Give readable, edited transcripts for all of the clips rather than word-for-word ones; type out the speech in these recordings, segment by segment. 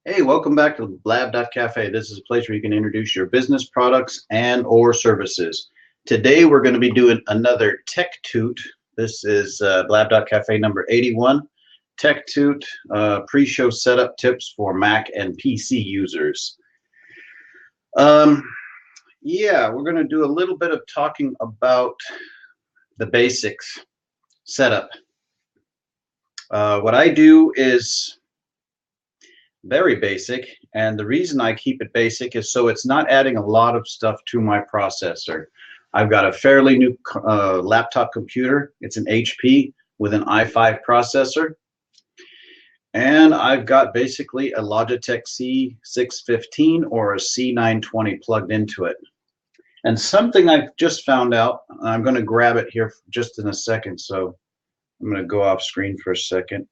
Hey, welcome back to Blab.Cafe. This is a place where you can introduce your business products and or services. Today we're going to be doing another Tech Toot. This is Blab.Cafe number 81. Tech Toot pre-show setup tips for Mac and PC users. Yeah, we're going to do a little bit of talking about the basics setup. What I do is very basic, and the reason I keep it basic is so it's not adding a lot of stuff to my processor. I've got a fairly new laptop computer. It's an HP with an i5 processor, and I've got basically a Logitech C615 or a C920 plugged into it. And something I've just found out, I'm going to grab it here just in a second, so I'm going to go off screen for a second.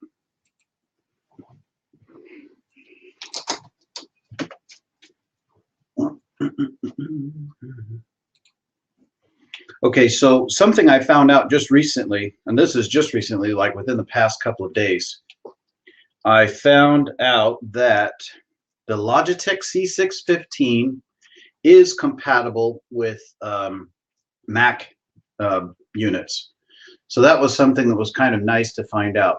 Okay, so something I found out just recently, and this is just recently, like within the past couple of days, I found out that the Logitech C615 is compatible with Mac units. So that was something that was kind of nice to find out.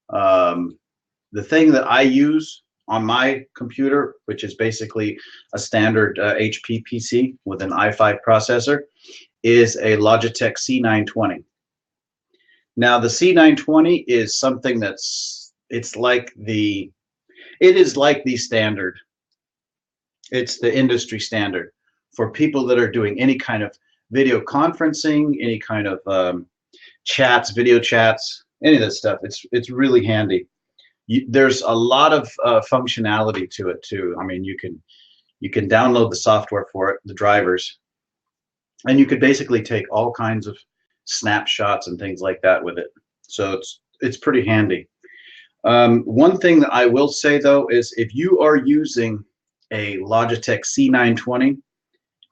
The thing that I use on my computer, which is basically a standard HP PC with an i5 processor, is a Logitech C920. Now the C920 is something that's, it is like the standard. It's the industry standard for people that are doing any kind of video conferencing, any kind of chats, video chats, any of this stuff. It's really handy. There's a lot of functionality to it too. I mean, you can download the software for it, the drivers, and you could basically take all kinds of snapshots and things like that with it. So it's pretty handy. One thing that I will say though is if you are using a Logitech C920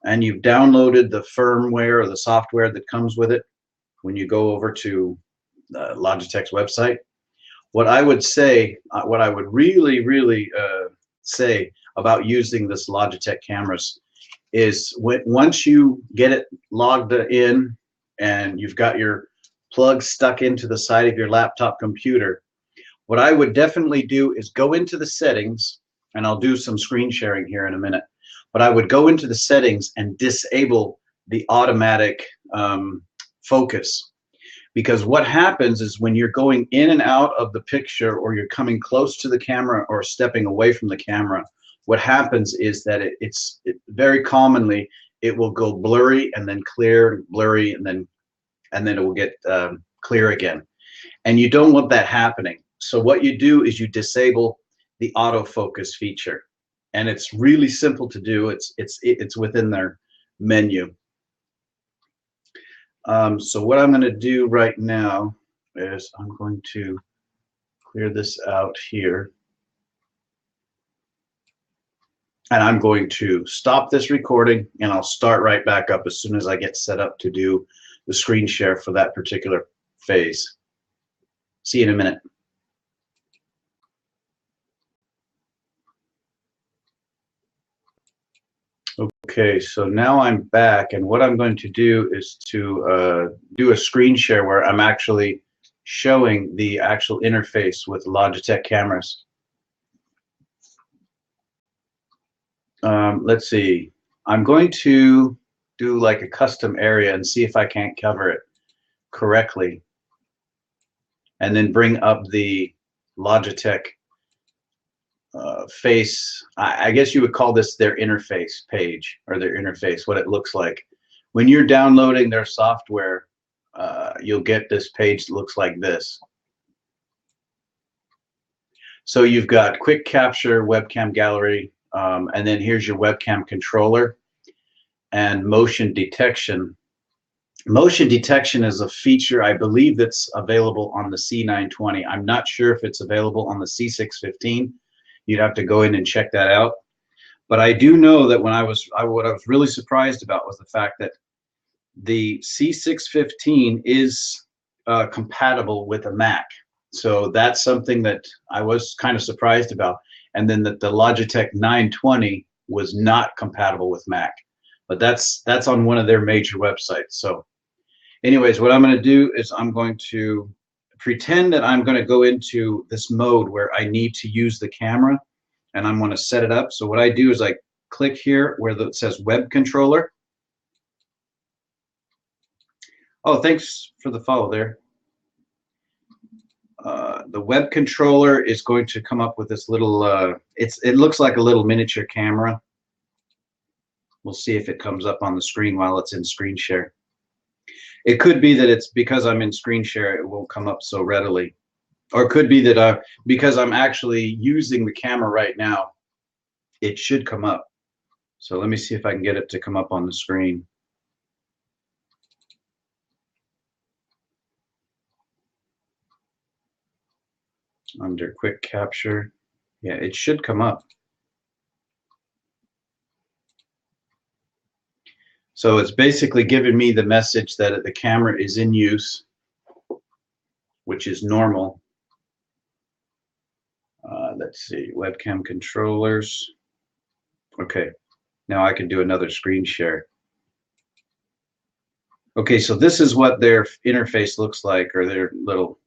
and you've downloaded the firmware or the software that comes with it, when you go over to Logitech's website, what I would say, what I would really say about using this Logitech cameras is once you get it logged in and you've got your plug stuck into the side of your laptop computer, what I would definitely do is go into the settings, and I'll do some screen sharing here in a minute, but I would go into the settings and disable the automatic focus. Because what happens is when you're going in and out of the picture, or you're coming close to the camera or stepping away from the camera, what happens is that it very commonly it will go blurry and then clear, blurry, and then it will get clear again. And you don't want that happening. So what you do is you disable the autofocus feature, and it's really simple to do. It's within their menu. So what I'm going to do right now is I'm going to clear this out here, and I'm going to stop this recording, and I'll start right back up as soon as I get set up to do the screen share for that particular phase. See you in a minute. Okay, so now I'm back, and what I'm going to do is to do a screen share where I'm actually showing the actual interface with Logitech cameras. Let's see. I'm going to do like a custom area and see if I can't cover it correctly, and then bring up the Logitech face. I guess you would call this their interface page, or their interface, what it looks like. When you're downloading their software, you'll get this page that looks like this. So you've got quick capture, webcam gallery, and then here's your webcam controller and motion detection. Motion detection is a feature I believe that's available on the C920. I'm not sure if it's available on the C615. You'd have to go in and check that out. But I do know that what I was really surprised about was the fact that the C615 is compatible with a Mac. So that's something that I was kind of surprised about. And then that the Logitech 920 was not compatible with Mac, but that's on one of their major websites. So anyways, what I'm going to do is I'm going to pretend that I'm going to go into this mode where I need to use the camera, and I'm going to set it up. So what I do is I click here where it says web controller. Oh, thanks for the follow there. The web controller is going to come up with this little, it looks like a little miniature camera. We'll see if it comes up on the screen while it's in screen share. It could be that it's because I'm in screen share, it won't come up so readily. Or it could be that because I'm actually using the camera right now, it should come up. So let me see if I can get it to come up on the screen. Under quick capture. Yeah, it should come up. So it's basically giving me the message that the camera is in use, which is normal. Let's see, webcam controllers. Okay, now I can do another screen share. Okay, so this is what their interface looks like, or their little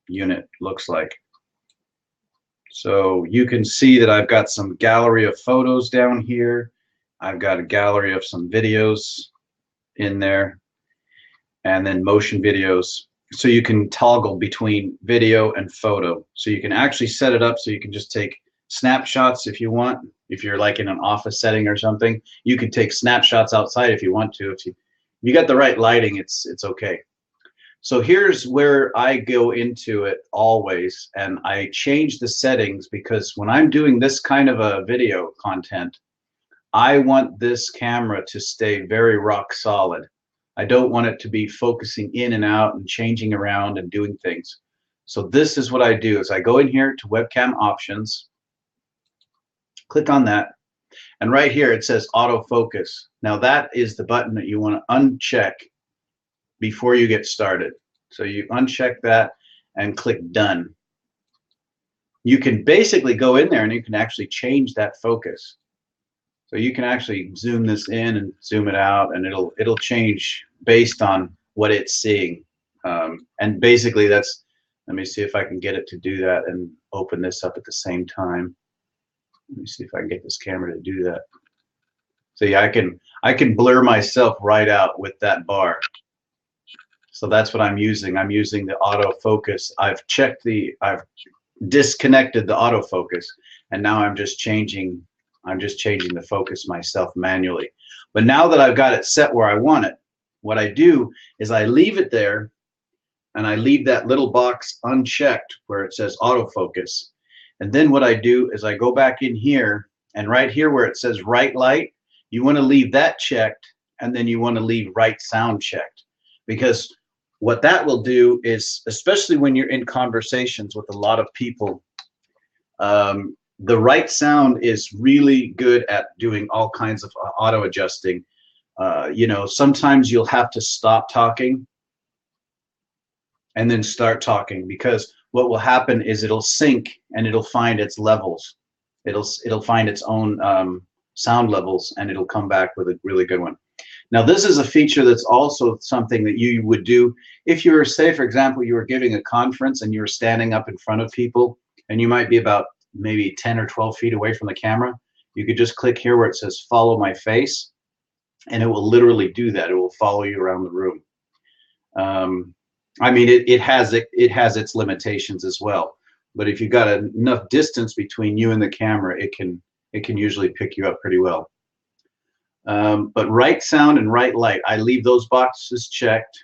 unit looks like. So you can see that I've got some gallery of photos down here. I've got a gallery of some videos in there, and then motion videos. So you can toggle between video and photo. So you can actually set it up so you can just take snapshots if you want. If you're like in an office setting or something, you can take snapshots outside if you want to. If you got the right lighting, it's okay. So here's where I go into it always, and I change the settings because when I'm doing this kind of a video content, I want this camera to stay very rock solid. I don't want it to be focusing in and out and changing around and doing things. So this is what I do is I go in here to webcam options, click on that, and right here it says autofocus. Now that is the button that you want to uncheck before you get started. So you uncheck that and click done. You can basically go in there and you can actually change that focus. So you can actually zoom this in and zoom it out, and it'll change based on what it's seeing. And basically that's, let me see if I can get it to do that and open this up at the same time. Let me see if I can get this camera to do that. So yeah, I can blur myself right out with that bar. So that's what I'm using. I'm using the autofocus. I've disconnected the autofocus, and now I'm just changing the focus myself manually. But now that I've got it set where I want it, what I do is I leave it there, and I leave that little box unchecked where it says autofocus. And then what I do is I go back in here, and right here where it says right light, you want to leave that checked, and then you want to leave right sound checked. Because what that will do is, especially when you're in conversations with a lot of people, the right sound is really good at doing all kinds of auto adjusting. You know, sometimes you'll have to stop talking and then start talking, because what will happen is it'll sync and it'll find its levels. It'll find its own sound levels, and it'll come back with a really good one. Now this is a feature that's also something that you would do if you were, say for example, you were giving a conference and you were standing up in front of people, and you might be about maybe 10 or 12 feet away from the camera. You could just click here where it says follow my face, and it will literally do that. It will follow you around the room. I mean, it has its limitations as well, but if you've got enough distance between you and the camera, it can usually pick you up pretty well. But right sound and right light, I leave those boxes checked,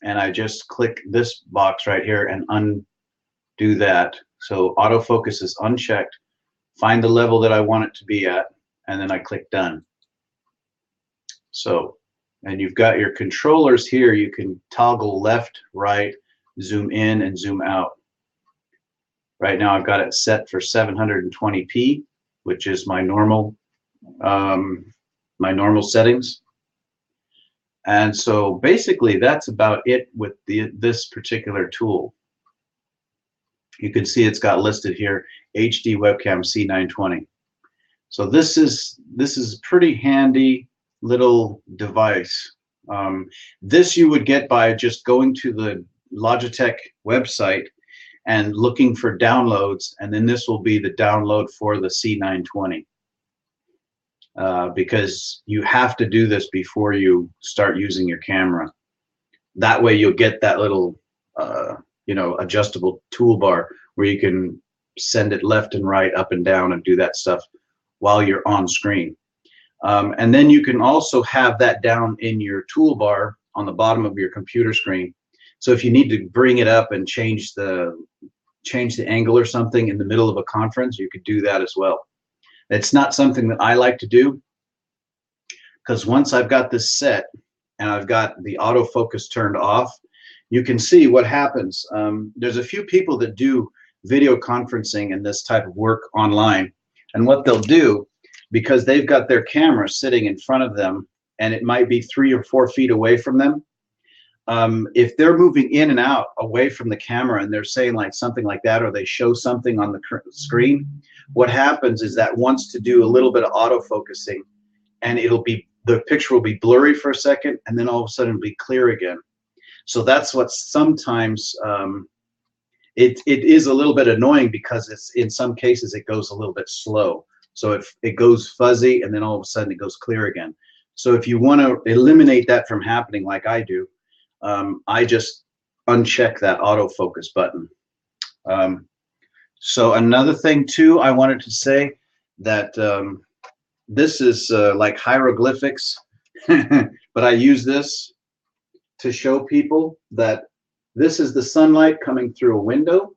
and I just click this box right here and undo that. So autofocus is unchecked, find the level that I want it to be at, and then I click done. So, and you've got your controllers here. You can toggle left, right, zoom in and zoom out. Right now I've got it set for 720p, which is my normal settings. And so basically that's about it with this particular tool. You can see it's got listed here HD webcam C920. So this is a pretty handy little device. This you would get by just going to the Logitech website and looking for downloads, and then this will be the download for the C920. Because you have to do this before you start using your camera. That way you'll get that little adjustable toolbar where you can send it left and right, up and down, and do that stuff while you're on screen. And then you can also have that down in your toolbar on the bottom of your computer screen. So if you need to bring it up and change the angle or something in the middle of a conference, you could do that as well. It's not something that I like to do, because once I've got this set and I've got the autofocus turned off, you can see what happens. There's a few people that do video conferencing and this type of work online, and what they'll do, because they've got their camera sitting in front of them and it might be 3 or 4 feet away from them, if they're moving in and out away from the camera and they're saying like something like that, or they show something on the screen, what happens is that wants to do a little bit of autofocusing, and the picture will be blurry for a second, and then all of a sudden it'll be clear again. So that's what sometimes it is a little bit annoying, because it's, in some cases it goes a little bit slow. So if it goes fuzzy and then all of a sudden it goes clear again. So if you want to eliminate that from happening like I do, I just uncheck that autofocus button. So another thing too, I wanted to say that this is like hieroglyphics, but I use this to show people that this is the sunlight coming through a window.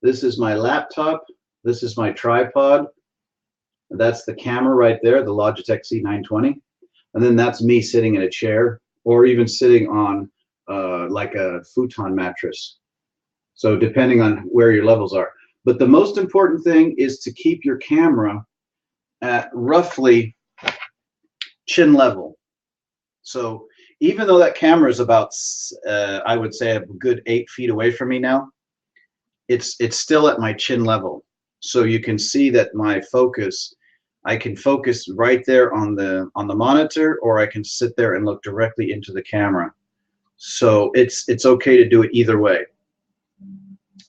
This is my laptop. This is my tripod. That's the camera right there, the Logitech C920. And then that's me sitting in a chair, or even sitting on like a futon mattress. So depending on where your levels are. But the most important thing is to keep your camera at roughly chin level. So even though that camera is about, I would say, a good 8 feet away from me now, it's still at my chin level. So you can see that my focus, I can focus right there on the monitor, or I can sit there and look directly into the camera. So it's okay to do it either way.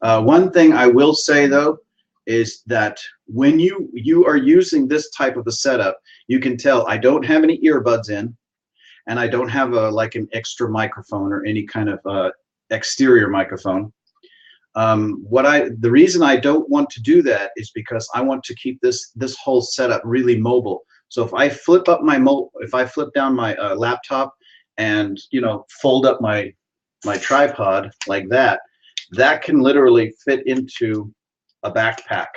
One thing I will say though is that when you are using this type of a setup, you can tell I don't have any earbuds in, and I don't have like an extra microphone or any kind of exterior microphone. The reason I don't want to do that is because I want to keep this whole setup really mobile. So if I flip down my laptop and fold up my tripod like that, that can literally fit into a backpack.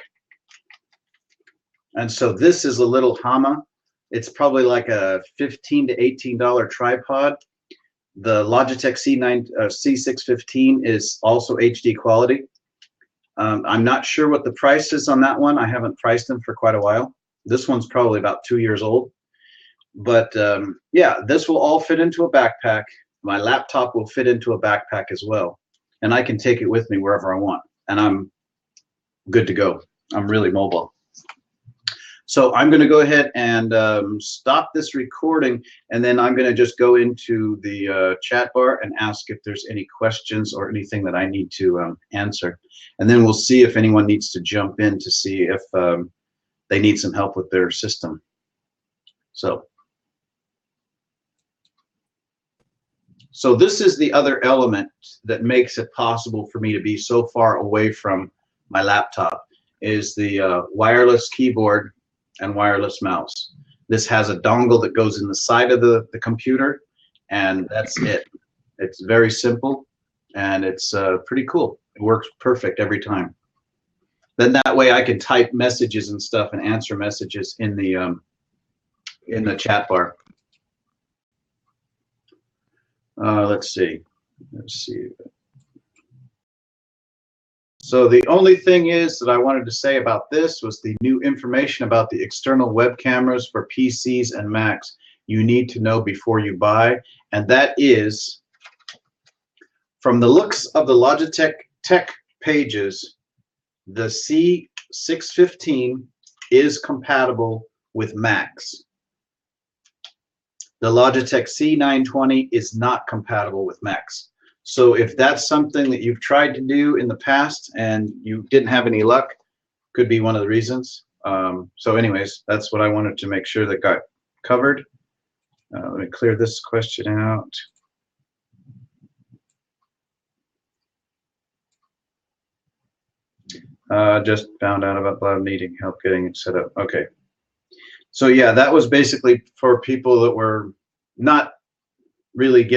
And so this is a little Hama. It's probably like a $15 to $18 tripod. The Logitech C615 is also HD quality. I'm not sure what the price is on that one. I haven't priced them for quite a while. This one's probably about 2 years old. But yeah, this will all fit into a backpack. My laptop will fit into a backpack as well. And I can take it with me wherever I want. And I'm good to go. I'm really mobile. So I'm going to go ahead and stop this recording, and then I'm going to just go into the chat bar and ask if there's any questions or anything that I need to answer. And then we'll see if anyone needs to jump in to see if they need some help with their system. So this is the other element that makes it possible for me to be so far away from my laptop, is the wireless keyboard and wireless mouse. This has a dongle that goes in the side of the computer, and that's it. It's very simple, and it's pretty cool. It works perfect every time. Then that way I can type messages and stuff and answer messages in the chat bar. Let's see. So the only thing is that I wanted to say about this was the new information about the external web cameras for PCs and Macs you need to know before you buy, and that is, from the looks of the Logitech tech pages, the C615 is compatible with Macs. The Logitech C920 is not compatible with Macs. So if that's something that you've tried to do in the past and you didn't have any luck, could be one of the reasons. So anyways, that's what I wanted to make sure that got covered. Let me clear this question out. Just found out about Blab needing help getting it set up. Okay. So yeah, that was basically for people that were not really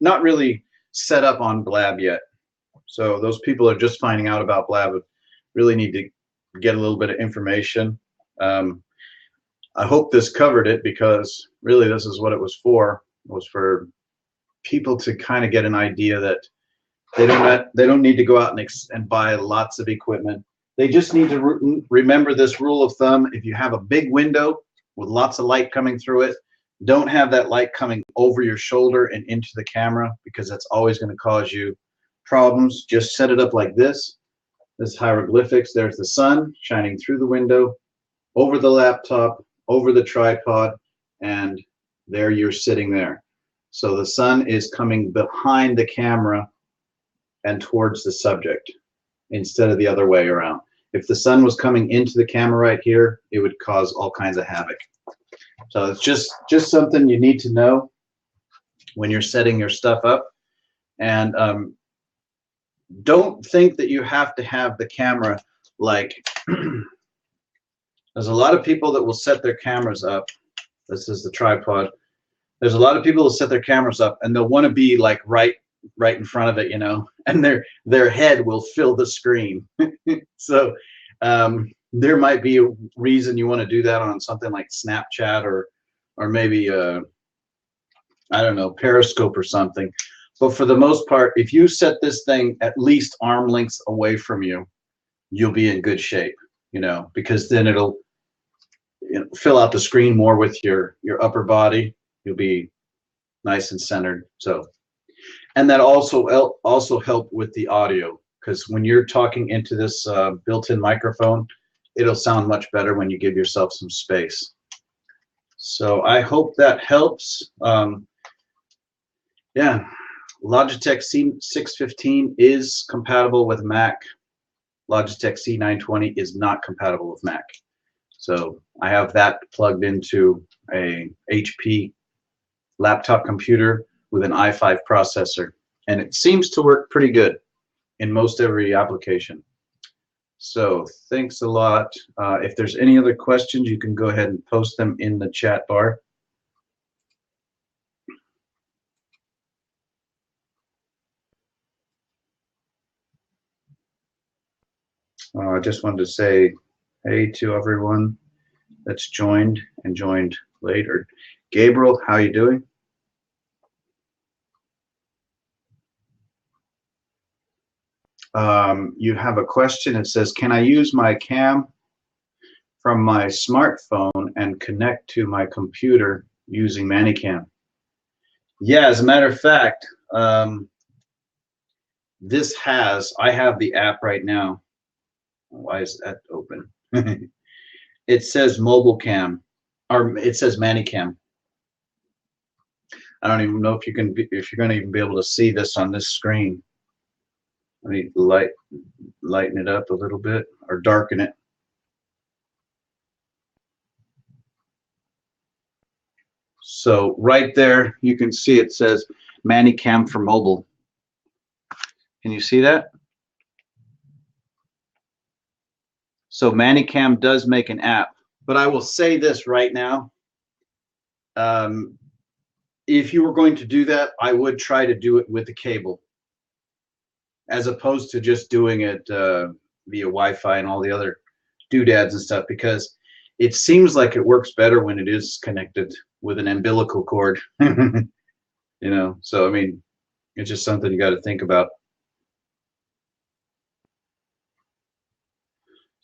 not really set up on Blab yet. So those people are just finding out about Blab really need to get a little bit of information. I hope this covered it, because really this is what it was for. It was for people to kind of get an idea that they don't need to go out and buy lots of equipment. They just need to remember this rule of thumb. If you have a big window with lots of light coming through it, don't have that light coming over your shoulder and into the camera, because that's always going to cause you problems. Just set it up like this. This hieroglyphics. There's the sun shining through the window, over the laptop, over the tripod, and there you're sitting there. So the sun is coming behind the camera and towards the subject instead of the other way around. If the sun was coming into the camera right here, it would cause all kinds of havoc. So it's just something you need to know when you're setting your stuff up. And don't think that you have to have the camera like there's a lot of people that will set their cameras up. This is the tripod. There's a lot of people who set their cameras up and they'll want to be like right in front of it, you know, and their head will fill the screen. So there might be a reason you want to do that on something like Snapchat or maybe I don't know, Periscope or something. But for the most part, if you set this thing at least arm lengths away from you, you'll be in good shape, you know, because then it'll fill out the screen more with your upper body. You'll be nice and centered. So, and that also help with the audio, because when you're talking into this built-in microphone, it'll sound much better when you give yourself some space. So I hope that helps. Yeah, Logitech C615 is compatible with Mac. Logitech C920 is not compatible with Mac. So I have that plugged into a HP laptop computer with an i5 processor, and it seems to work pretty good in most every application. So thanks a lot. If there's any other questions, you can go ahead and post them in the chat bar. I just wanted to say hey to everyone that's joined and joined later. Gabriel, how you doing? You have a question. It says, can I use my cam from my smartphone and connect to my computer using ManyCam? Yeah, as a matter of fact, I have the app right now. Why is that open? It says mobile cam, or it says ManyCam. I don't even know if you're going to even be able to see this on this screen. Let me lighten it up a little bit, or darken it. So right there, you can see it says ManyCam for mobile. Can you see that? So ManyCam does make an app, but I will say this right now. If you were going to do that, I would try to do it with the cable, as opposed to just doing it via Wi-Fi and all the other doodads and stuff, because it seems like it works better when it is connected with an umbilical cord. You know, so I mean, it's just something you got to think about.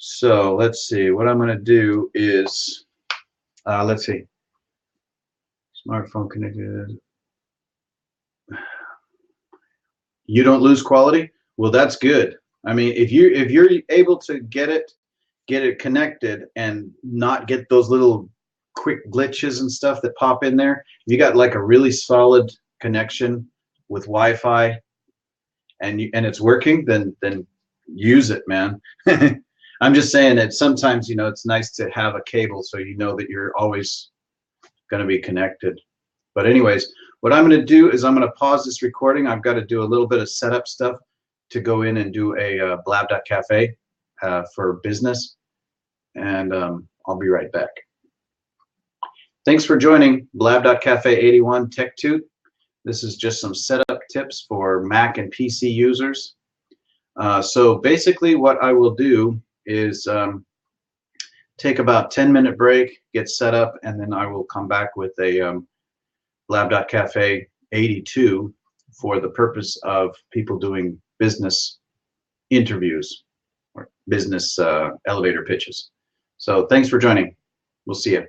So let's see, what I'm going to do is, let's see, smartphone connected. You don't lose quality? Well, that's good. I mean, if you're able to get it connected and not get those little quick glitches and stuff that pop in there, you got like a really solid connection with Wi-Fi and it's working, then use it, man. I'm just saying that sometimes, you know, it's nice to have a cable so you know that you're always going to be connected. But anyways, what I'm going to do is I'm going to pause this recording. I've got to do a little bit of setup stuff to go in and do a Blab.Cafe for business, and I'll be right back. Thanks for joining Blab.Cafe 81 Tech Toot. This is just some setup tips for Mac and PC users. So basically what I will do is take about 10-minute break, get set up, and then I will come back with a Blab.Cafe 82 for the purpose of people doing business interviews or business elevator pitches. So thanks for joining. We'll see you.